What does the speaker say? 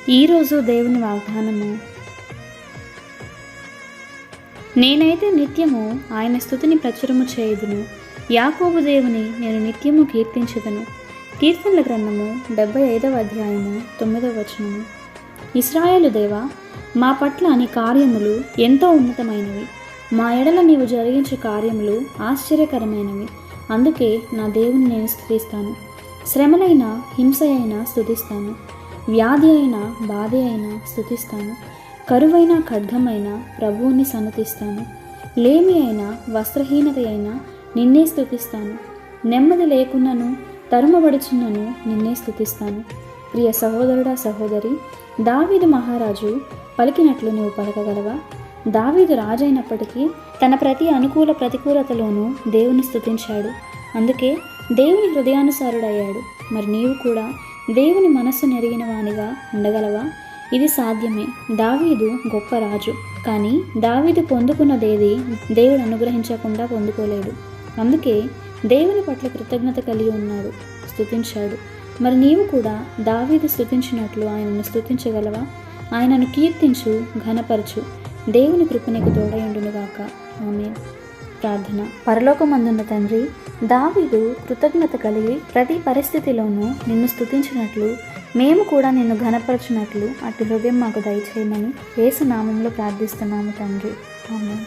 ఈరోజు దేవుని వాగ్దానము. నేనైతే నిత్యము ఆయన స్తుతిని ప్రచురము చేయుదును. యాకోబు దేవుని నేను నిత్యము కీర్తించుదును. కీర్తనల గ్రంథము 75వ అధ్యాయము 9వ వచనము. ఇశ్రాయేలు దేవా, మా పట్ల నీ కార్యములు ఎంతో ఉన్నతమైనవి. మా ఎడల నీవు జరిగించే కార్యములు ఆశ్చర్యకరమైనవి. అందుకే నా దేవుని నేను స్తుతిస్తాను. శ్రమలైన హింస అయినా స్తుతిస్తాను. వ్యాధి అయినా బాధ అయినా స్తుతిస్తాను. కరువైన ఖడ్గమైన ప్రభువుని సన్నతిస్తాను. లేమి అయినా వస్త్రహీనత అయినా నిన్నే స్తుతిస్తాను. నెమ్మది లేకున్నను తరుమబడుచున్నను నిన్నే స్తుతిస్తాను. ప్రియ సహోదరుడా సహోదరి, దావీదు మహారాజు పలికినట్లు నువ్వు పలకగలవా? దావీదు రాజైనప్పటికీ తన ప్రతి అనుకూల ప్రతికూలతలోనూ దేవుని స్తుతించాడు. అందుకే దేవుని హృదయానుసారుడయ్యాడు. మరి నీవు కూడా దేవుని మనస్సు నెరిగిన వానిగా ఉండగలవా? ఇది సాధ్యమే. దావీదు గొప్ప రాజు, కానీ దావీదు పొందుకున్నదేది దేవుడు అనుగ్రహించకుండా పొందుకోలేడు. అందుకే దేవుని పట్ల కృతజ్ఞత కలిగి ఉన్నాడు, స్తుతించాడు. మరి నీవు కూడా దావీదు స్తుతించినట్లు ఆయనను స్తుతించగలవా? ఆయనను కీర్తించు, ఘనపరచు. దేవుని కృప నీకు తోడయుండునుగాక. ఆమేన్. ప్రార్థన. పరలోకమందున్న తండ్రి, దావీదు కృతజ్ఞత కలిగి ప్రతి పరిస్థితిలోనూ నిన్ను స్తుతించినట్లు మేము కూడా నిన్ను ఘనపరచినట్లు అట్టి హృదయం మాకు దయచేయమని యేసు నామంలో ప్రార్థిస్తున్నాము తండ్రి. ఆమేన్.